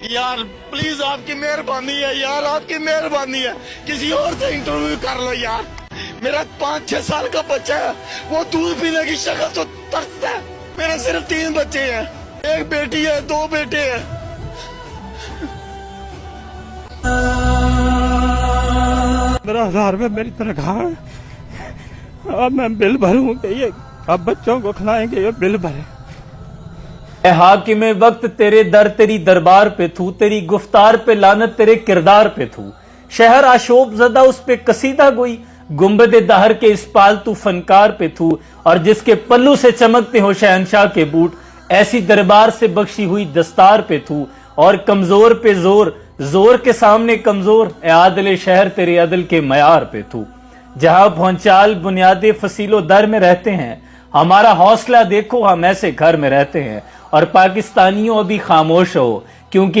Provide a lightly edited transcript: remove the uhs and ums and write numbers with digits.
यार प्लीज आपकी मेहरबानी है यार, आपकी मेहरबानी है, किसी और से इंटरव्यू कर लो यार। मेरा 5-6 साल का बच्चा है, वो दूध पीने की शक्ल तो तरसता है। मेरे सिर्फ 3 बच्चे हैं, एक बेटी है 2 बेटे हैं। मेरा 1000 रुपये मेरी तनख्वाह है। अब मैं बिल भरूंगा, ये अब बच्चों को खिलाएंगे, ये बिल भरे। ए हाकिम वक्त तेरे दर तेरी दरबार पे थू, तेरी गुफ्तार पे लानत तेरे किरदार पे थू। शहर आशोब ज़दा उस पे कसीदा गोई, गुंबद दहर के इस पालतू फनकार पे थू। और जिसके पल्लू से चमकते हो शहनशाह के बूट, ऐसी दरबार से बख्शी हुई दस्तार पे थू। और कमजोर पे जोर, जोर के सामने कमजोर, ए आदले शहर तेरे अदल के मयार पे थू। जहां पहुंचाल बुनियादे फसीलो दर में रहते हैं, हमारा हौसला देखो हम ऐसे घर में रहते हैं। और पाकिस्तानियों अभी खामोश हो, क्योंकि